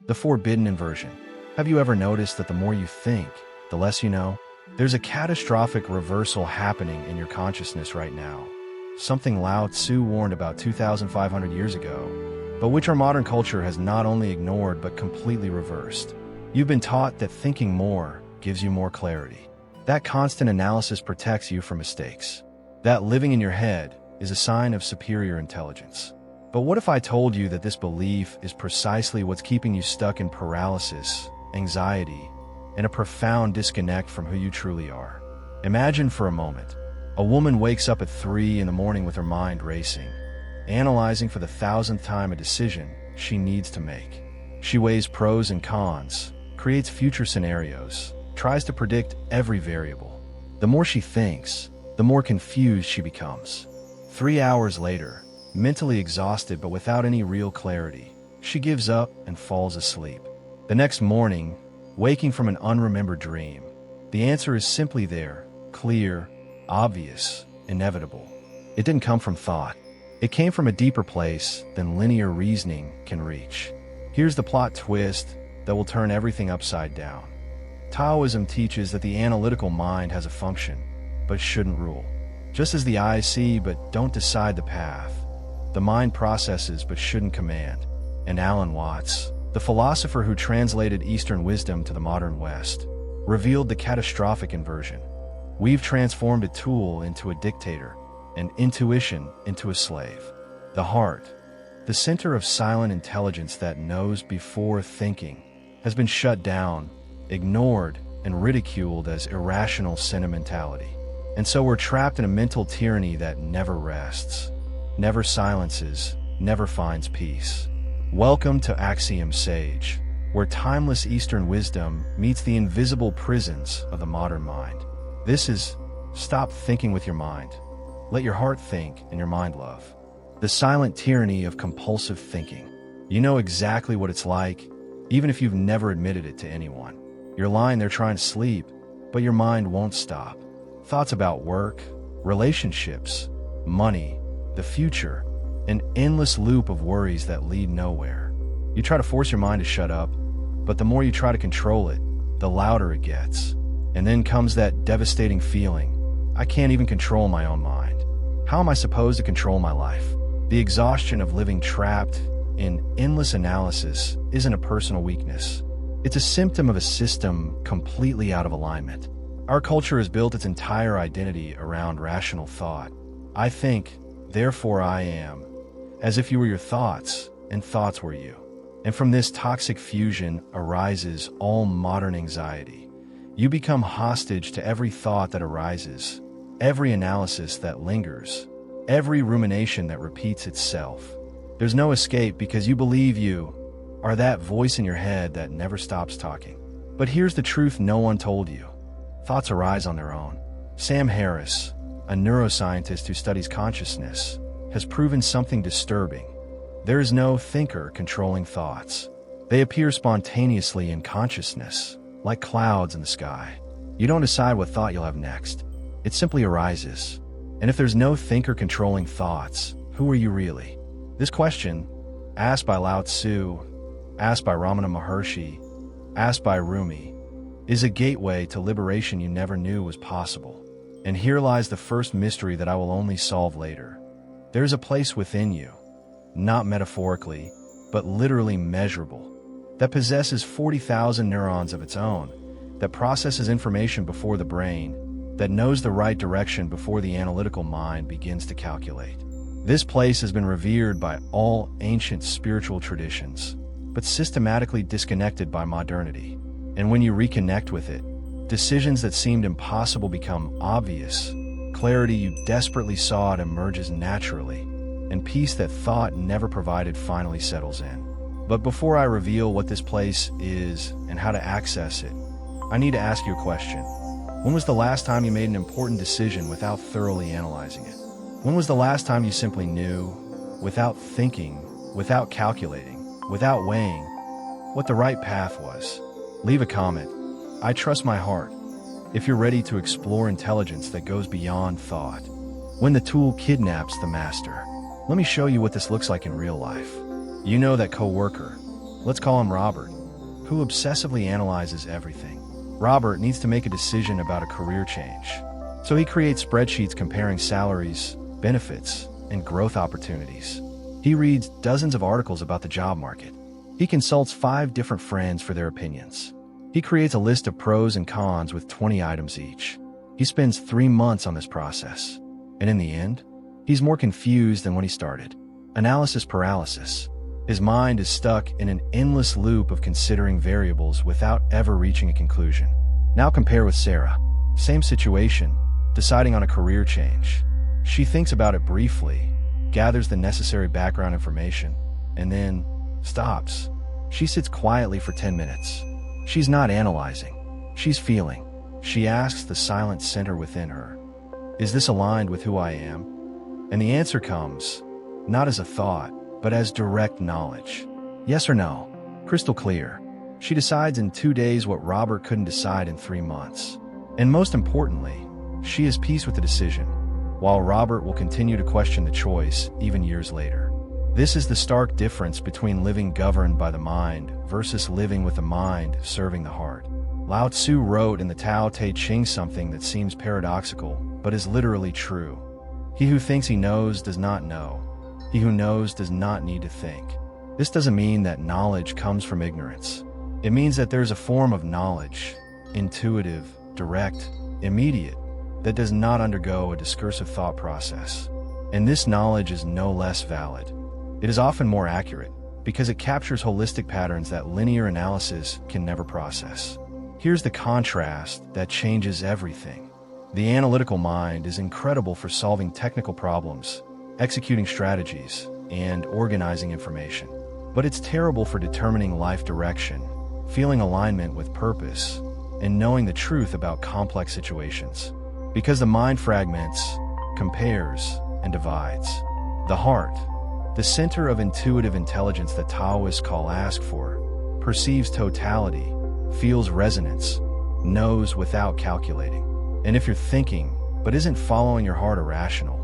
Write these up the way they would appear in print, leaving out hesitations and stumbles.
The forbidden inversion. Have you ever noticed that the more you think, the less you know? There's a catastrophic reversal happening in your consciousness right now. Something Lao Tzu warned about 2,500 years ago, but which our modern culture has not only ignored but completely reversed. You've been taught that thinking more gives you more clarity. That constant analysis protects you from mistakes. That living in your head is a sign of superior intelligence. But what if I told you that this belief is precisely what's keeping you stuck in paralysis, anxiety, and a profound disconnect from who you truly are? Imagine for a moment, a woman wakes up at 3 in the morning with her mind racing, analyzing for the 1,000th time a decision she needs to make. She weighs pros and cons, creates future scenarios, tries to predict every variable. The more she thinks, the more confused she becomes. 3 hours later, mentally exhausted but without any real clarity, she gives up and falls asleep. The next morning, waking from an unremembered dream, the answer is simply there, clear, obvious, inevitable. It didn't come from thought. It came from a deeper place than linear reasoning can reach. Here's the plot twist that will turn everything upside down. Taoism teaches that the analytical mind has a function, but shouldn't rule. Just as the eyes see but don't decide the path, the mind processes but shouldn't command. And Alan Watts, the philosopher who translated Eastern wisdom to the modern West, revealed the catastrophic inversion. We've transformed a tool into a dictator, and intuition into a slave. The heart, the center of silent intelligence that knows before thinking, has been shut down, ignored, and ridiculed as irrational sentimentality. And so we're trapped in a mental tyranny that never rests, never silences, never finds peace. Welcome to Axiom Sage, where timeless Eastern wisdom meets the invisible prisons of the modern mind. This is Stop Thinking with Your Mind. Let your heart think and your mind love. The silent tyranny of compulsive thinking. You know exactly what it's like, even if you've never admitted it to anyone. You're lying there trying to sleep, but your mind won't stop. Thoughts about work, relationships, money, the future, an endless loop of worries that lead nowhere. You try to force your mind to shut up, but the more you try to control it, the louder it gets. And then comes that devastating feeling, I can't even control my own mind. How am I supposed to control my life? The exhaustion of living trapped in endless analysis isn't a personal weakness. It's a symptom of a system completely out of alignment. Our culture has built its entire identity around rational thought. I think, therefore I am, as if you were your thoughts and thoughts were you. And from this toxic fusion arises all modern anxiety. You become hostage to every thought that arises, every analysis that lingers, every rumination that repeats itself. There's no escape because you believe you are that voice in your head that never stops talking. But here's the truth no one told you. Thoughts arise on their own. Sam Harris, a neuroscientist who studies consciousness, has proven something disturbing. There is no thinker controlling thoughts. They appear spontaneously in consciousness, like clouds in the sky. You don't decide what thought you'll have next. It simply arises. And if there's no thinker controlling thoughts, who are you really? This question, asked by Lao Tzu, asked by Ramana Maharshi, asked by Rumi, is a gateway to liberation you never knew was possible. And here lies the first mystery that I will only solve later. There's a place within you, not metaphorically, but literally measurable, that possesses 40,000 neurons of its own, that processes information before the brain, that knows the right direction before the analytical mind begins to calculate. This place has been revered by all ancient spiritual traditions, but systematically disconnected by modernity. And when you reconnect with it, decisions that seemed impossible become obvious, clarity you desperately sought emerges naturally, and peace that thought never provided finally settles in. But before I reveal what this place is and how to access it, I need to ask you a question. When was the last time you made an important decision without thoroughly analyzing it? When was the last time you simply knew, without thinking, without calculating, without weighing, what the right path was? Leave a comment. I trust my heart. If you're ready to explore intelligence that goes beyond thought. When the tool kidnaps the master. Let me show you what this looks like in real life. You know that coworker. Let's call him Robert. who obsessively analyzes everything. Robert needs to make a decision about a career change. So he creates spreadsheets comparing salaries, benefits, and growth opportunities. He reads dozens of articles about the job market. He consults 5 different friends for their opinions. He creates a list of pros and cons with 20 items each. He spends 3 months on this process. And in the end, he's more confused than when he started. Analysis paralysis. His mind is stuck in an endless loop of considering variables without ever reaching a conclusion. Now compare with Sarah. Same situation, deciding on a career change. She thinks about it briefly, gathers the necessary background information, and then stops. She sits quietly for 10 minutes. She's not analyzing. She's feeling. She asks the silent center within her, "Is this aligned with who I am?" And the answer comes, not as a thought, but as direct knowledge. Yes or no. Crystal clear. She decides in 2 days what Robert couldn't decide in 3 months. And most importantly, she is peace with the decision, while Robert will continue to question the choice even years later. This is the stark difference between living governed by the mind versus living with the mind serving the heart. Lao Tzu wrote in the Tao Te Ching something that seems paradoxical, but is literally true. He who thinks he knows does not know. He who knows does not need to think. This doesn't mean that knowledge comes from ignorance. It means that there's a form of knowledge, intuitive, direct, immediate, that does not undergo a discursive thought process. And this knowledge is no less valid. It is often more accurate, because it captures holistic patterns that linear analysis can never process. Here's the contrast that changes everything. The analytical mind is incredible for solving technical problems, executing strategies, and organizing information. But it's terrible for determining life direction, feeling alignment with purpose, and knowing the truth about complex situations. Because the mind fragments, compares, and divides. The heart, the center of intuitive intelligence that Taoists call ask for, perceives totality, feels resonance, knows without calculating. And if you're thinking, but isn't following your heart irrational,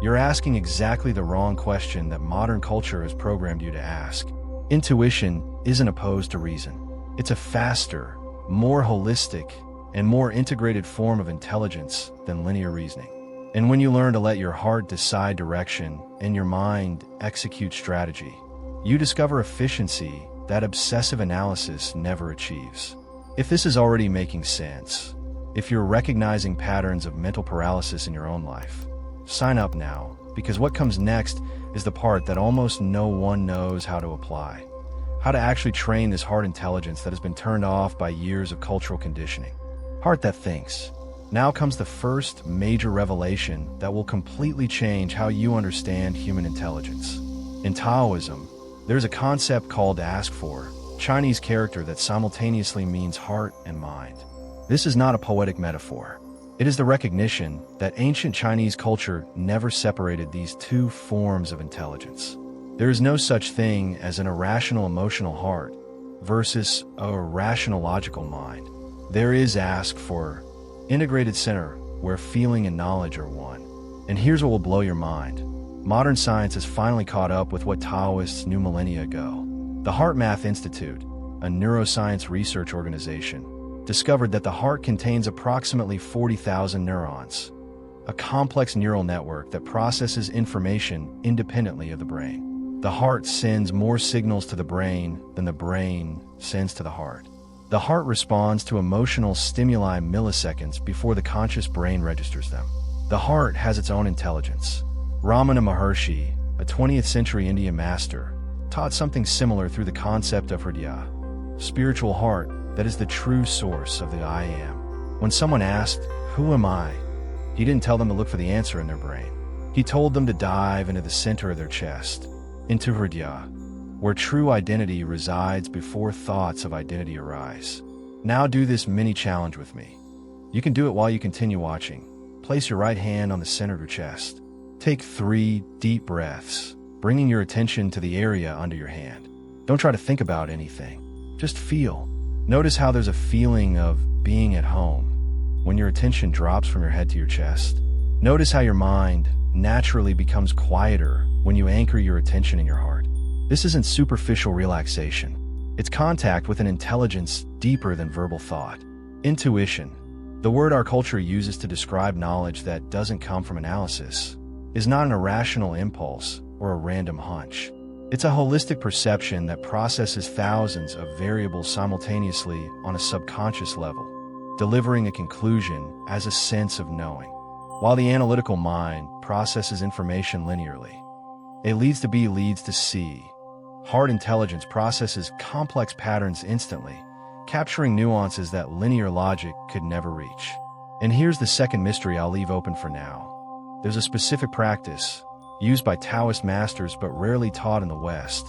you're asking exactly the wrong question that modern culture has programmed you to ask. Intuition isn't opposed to reason. It's a faster, more holistic, and more integrated form of intelligence than linear reasoning. And when you learn to let your heart decide direction and your mind execute strategy, you discover efficiency that obsessive analysis never achieves. If this is already making sense, if you're recognizing patterns of mental paralysis in your own life, sign up now, because what comes next is the part that almost no one knows how to apply. How to actually train this heart intelligence that has been turned off by years of cultural conditioning. Heart that thinks. Now comes the first major revelation that will completely change how you understand human intelligence. In Taoism, there's a concept called ask for, Chinese character that simultaneously means heart and mind. This is not a poetic metaphor. It is the recognition that ancient Chinese culture never separated these two forms of intelligence. There is no such thing as an irrational emotional heart versus a rational logical mind. There is ask for, integrated center, where feeling and knowledge are one. And here's what will blow your mind. Modern science has finally caught up with what Taoists knew millennia ago. The Heart Math Institute, a neuroscience research organization, discovered that the heart contains approximately 40,000 neurons, a complex neural network that processes information independently of the brain. The heart sends more signals to the brain than the brain sends to the heart. The heart responds to emotional stimuli milliseconds before the conscious brain registers them. The heart has its own intelligence. Ramana Maharshi, a 20th century Indian master, taught something similar through the concept of hridaya, spiritual heart that is the true source of the I am. When someone asked, "Who am I?" he didn't tell them to look for the answer in their brain. He told them to dive into the center of their chest, into hridaya, where true identity resides before thoughts of identity arise. Now do this mini challenge with me. You can do it while you continue watching. Place your right hand on the center of your chest. Take 3 deep breaths, bringing your attention to the area under your hand. Don't try to think about anything. Just feel. Notice how there's a feeling of being at home when your attention drops from your head to your chest. Notice how your mind naturally becomes quieter when you anchor your attention in your heart. This isn't superficial relaxation. It's contact with an intelligence deeper than verbal thought. Intuition, the word our culture uses to describe knowledge that doesn't come from analysis, is not an irrational impulse or a random hunch. It's a holistic perception that processes thousands of variables simultaneously on a subconscious level, delivering a conclusion as a sense of knowing. While the analytical mind processes information linearly, A leads to B leads to C. Heart intelligence processes complex patterns instantly, capturing nuances that linear logic could never reach. And here's the second mystery I'll leave open for now. There's a specific practice, used by Taoist masters but rarely taught in the West,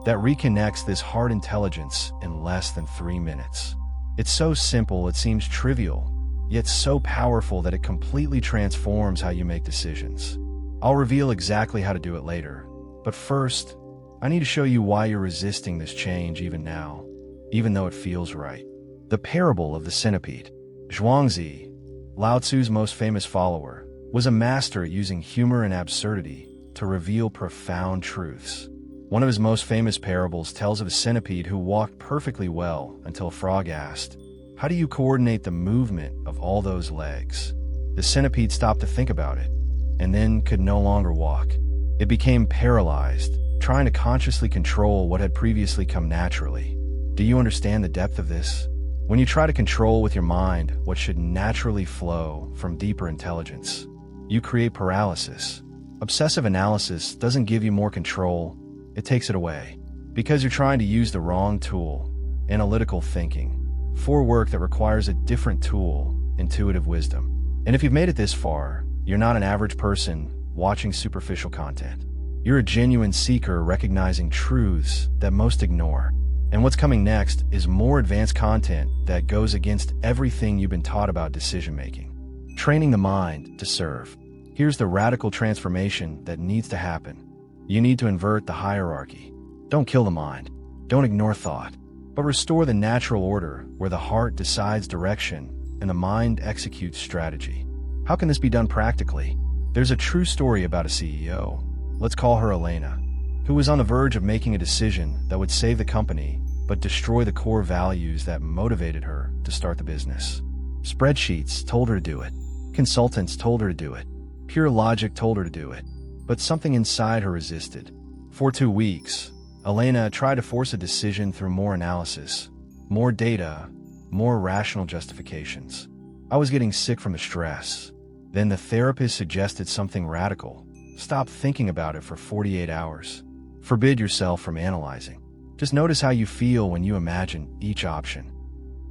that reconnects this heart intelligence in less than 3 minutes. It's so simple it seems trivial, yet so powerful that it completely transforms how you make decisions. I'll reveal exactly how to do it later, but first, I need to show you why you're resisting this change even now, even though it feels right. The parable of the centipede. Zhuangzi, Lao Tzu's most famous follower, was a master at using humor and absurdity to reveal profound truths. One of his most famous parables tells of a centipede who walked perfectly well until a frog asked, "How do you coordinate the movement of all those legs?" The centipede stopped to think about it, and then could no longer walk. It became paralyzed, trying to consciously control what had previously come naturally. Do you understand the depth of this? When you try to control with your mind what should naturally flow from deeper intelligence, you create paralysis. Obsessive analysis doesn't give you more control, it takes it away. Because you're trying to use the wrong tool, analytical thinking, for work that requires a different tool, intuitive wisdom. And if you've made it this far, you're not an average person watching superficial content. You're a genuine seeker recognizing truths that most ignore. And what's coming next is more advanced content that goes against everything you've been taught about decision-making. Training the mind to serve. Here's the radical transformation that needs to happen. You need to invert the hierarchy. Don't kill the mind. Don't ignore thought. But restore the natural order where the heart decides direction and the mind executes strategy. How can this be done practically? There's a true story about a CEO, let's call her Elena, who was on the verge of making a decision that would save the company but destroy the core values that motivated her to start the business. Spreadsheets told her to do it. Consultants told her to do it. Pure logic told her to do it. But something inside her resisted. For 2 weeks, Elena tried to force a decision through more analysis, more data, more rational justifications. I was getting sick from the stress. Then the therapist suggested something radical. Stop thinking about it for 48 hours. Forbid yourself from analyzing. Just notice how you feel when you imagine each option.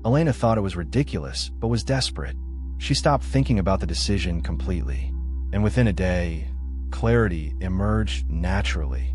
Elena thought it was ridiculous, but was desperate. She stopped thinking about the decision completely. And within a day, clarity emerged naturally.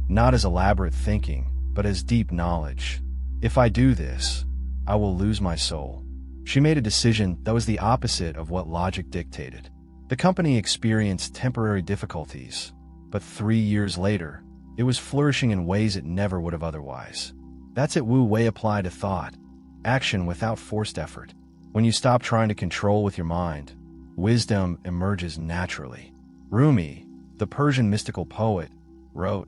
Not as elaborate thinking, but as deep knowledge. If I do this, I will lose my soul. She made a decision that was the opposite of what logic dictated. The company experienced temporary difficulties, but 3 years later, it was flourishing in ways it never would have otherwise. That's it Wu Wei applied to thought. Action without forced effort. When you stop trying to control with your mind, wisdom emerges naturally. Rumi, the Persian mystical poet, wrote,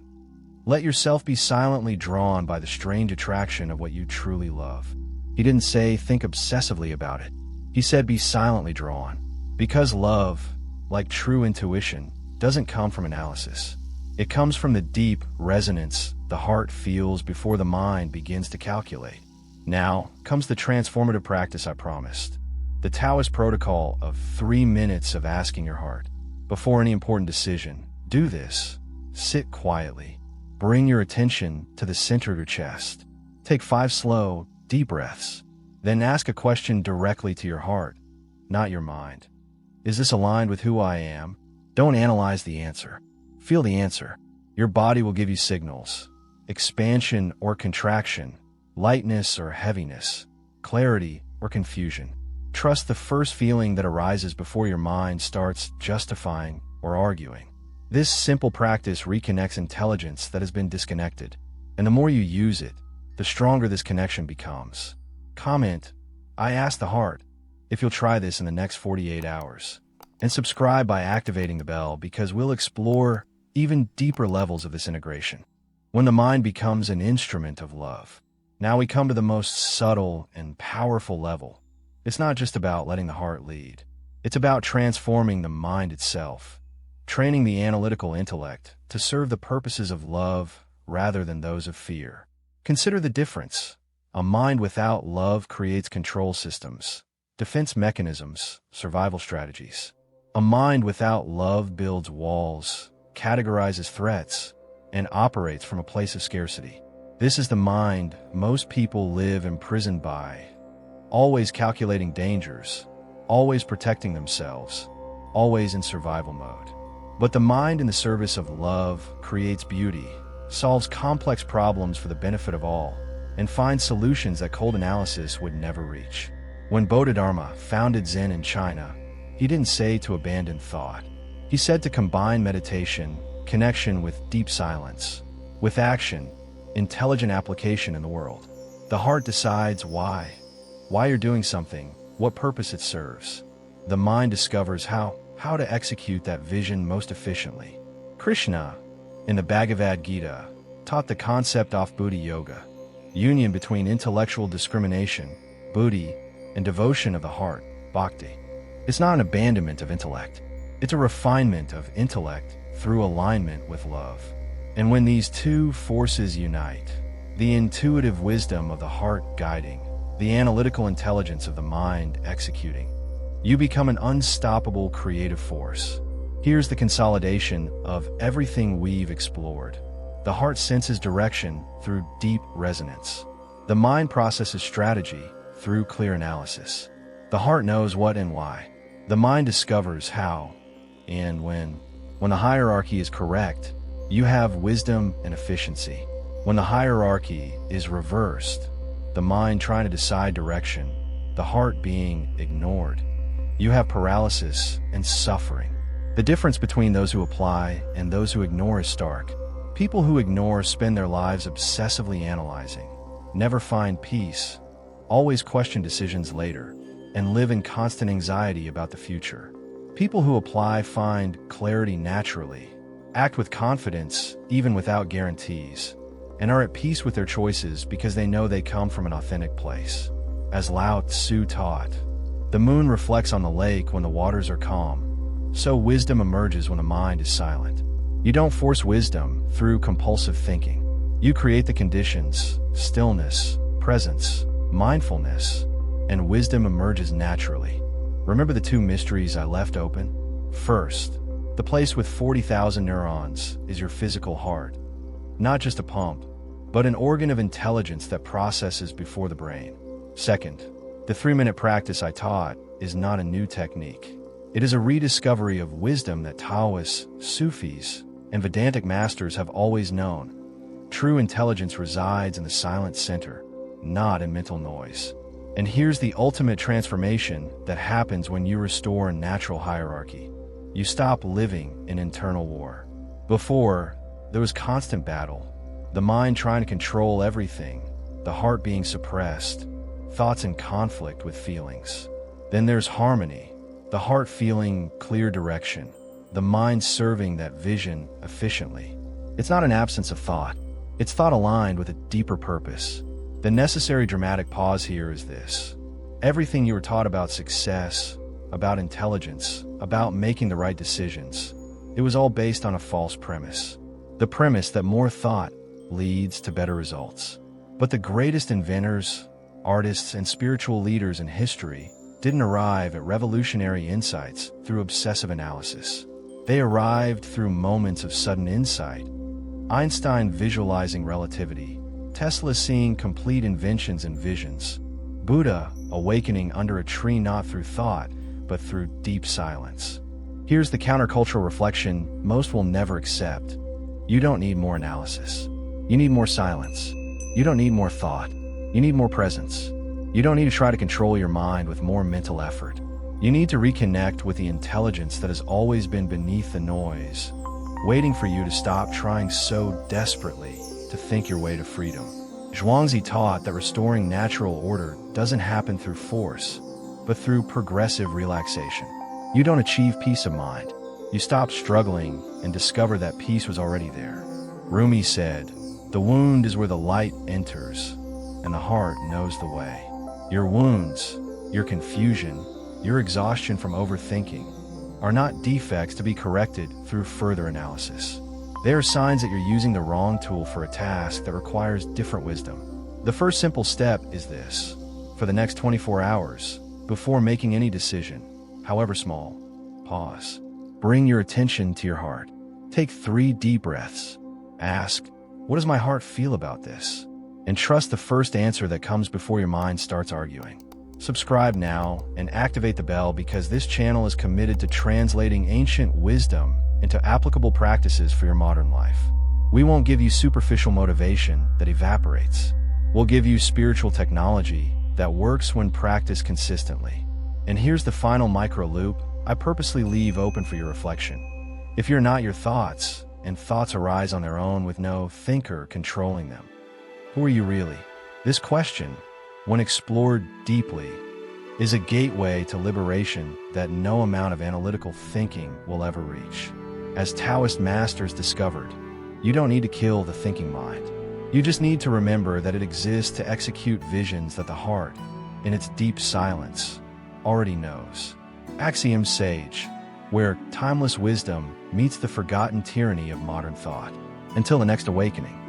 "Let yourself be silently drawn by the strange attraction of what you truly love." He didn't say think obsessively about it. He said be silently drawn. Because love, like true intuition, doesn't come from analysis. It comes from the deep resonance the heart feels before the mind begins to calculate. Now comes the transformative practice I promised. The Taoist protocol of 3 minutes of asking your heart. Before any important decision, do this. Sit quietly. Bring your attention to the center of your chest. Take 5 slow, deep breaths. Then ask a question directly to your heart, not your mind. Is this aligned with who I am? Don't analyze the answer. Feel the answer. Your body will give you signals. Expansion or contraction, lightness or heaviness, clarity or confusion. Trust the first feeling that arises before your mind starts justifying or arguing. This simple practice reconnects intelligence that has been disconnected, and the more you use it, the stronger this connection becomes. Comment, "I asked the heart," if you'll try this in the next 48 hours. And subscribe by activating the bell because we'll explore even deeper levels of this integration. When the mind becomes an instrument of love. Now we come to the most subtle and powerful level. It's not just about letting the heart lead. It's about transforming the mind itself, training the analytical intellect to serve the purposes of love rather than those of fear. Consider the difference. A mind without love creates control systems, defense mechanisms, survival strategies. A mind without love builds walls, categorizes threats, and operates from a place of scarcity. This is the mind most people live imprisoned by, always calculating dangers, always protecting themselves, always in survival mode. But the mind in the service of love creates beauty, solves complex problems for the benefit of all, and finds solutions that cold analysis would never reach. When Bodhidharma founded Zen in China, he didn't say to abandon thought. He said to combine meditation, connection with deep silence, with action, intelligent application in the world. The heart decides why you're doing something, what purpose it serves. The mind discovers how to execute that vision most efficiently. Krishna, in the Bhagavad Gita, taught the concept of buddhi yoga, union between intellectual discrimination, buddhi, and devotion of the heart, bhakti. It's not an abandonment of intellect. It's a refinement of intellect through alignment with love. And when these two forces unite, the intuitive wisdom of the heart guiding, the analytical intelligence of the mind executing, you become an unstoppable creative force. Here's the consolidation of everything we've explored. The heart senses direction through deep resonance. The mind processes strategy through clear analysis. The heart knows what and why. The mind discovers how and when. When the hierarchy is correct, you have wisdom and efficiency. When the hierarchy is reversed, the mind trying to decide direction, the heart being ignored, you have paralysis and suffering. The difference between those who apply and those who ignore is stark. People who ignore spend their lives obsessively analyzing, never find peace, always question decisions later, and live in constant anxiety about the future. People who apply find clarity naturally, act with confidence even without guarantees, and are at peace with their choices because they know they come from an authentic place. As Lao Tzu taught, the moon reflects on the lake when the waters are calm, so wisdom emerges when the mind is silent. You don't force wisdom through compulsive thinking. You create the conditions, stillness, presence, mindfulness, and wisdom emerges naturally. Remember the two mysteries I left open? First, the place with 40,000 neurons is your physical heart. Not just a pump, but an organ of intelligence that processes before the brain. Second, the 3-minute practice I taught is not a new technique. It is a rediscovery of wisdom that Taoists, Sufis, and Vedantic masters have always known. True intelligence resides in the silent center, not in mental noise. And here's the ultimate transformation that happens when you restore a natural hierarchy. You stop living in internal war. Before, there was constant battle, the mind trying to control everything, the heart being suppressed, thoughts in conflict with feelings. Then there's harmony, the heart feeling clear direction, the mind serving that vision efficiently. It's not an absence of thought. It's thought aligned with a deeper purpose. The necessary dramatic pause here is this. Everything you were taught about success, about intelligence, about making the right decisions, it was all based on a false premise. The premise that more thought leads to better results. But the greatest inventors, artists, and spiritual leaders in history didn't arrive at revolutionary insights through obsessive analysis. They arrived through moments of sudden insight. Einstein visualizing relativity, Tesla seeing complete inventions and visions, Buddha awakening under a tree not through thought, but through deep silence. Here's the countercultural reflection most will never accept. You don't need more analysis. You need more silence. You don't need more thought. You need more presence. You don't need to try to control your mind with more mental effort. You need to reconnect with the intelligence that has always been beneath the noise, waiting for you to stop trying so desperately to think your way to freedom. Zhuangzi taught that restoring natural order doesn't happen through force, but through progressive relaxation. You don't achieve peace of mind. You stop struggling and discover that peace was already there. Rumi said, "The wound is where the light enters. and the heart knows the way. Your wounds, your confusion, your exhaustion from overthinking are not defects to be corrected through further analysis. They are signs that you're using the wrong tool for a task that requires different wisdom. The first simple step is this. For the next 24 hours, before making any decision, however small, pause. Bring your attention to your heart. Take 3 deep breaths. Ask, what does my heart feel about this? And trust the first answer that comes before your mind starts arguing. Subscribe now and activate the bell because this channel is committed to translating ancient wisdom into applicable practices for your modern life. We won't give you superficial motivation that evaporates. We'll give you spiritual technology that works when practiced consistently. And here's the final micro loop I purposely leave open for your reflection. If you're not your thoughts, and thoughts arise on their own with no thinker controlling them, who are you really? This question, when explored deeply, is a gateway to liberation that no amount of analytical thinking will ever reach. As Taoist masters discovered, you don't need to kill the thinking mind. You just need to remember that it exists to execute visions that the heart, in its deep silence, already knows. Axiom sage, where timeless wisdom meets the forgotten tyranny of modern thought. Until the next awakening.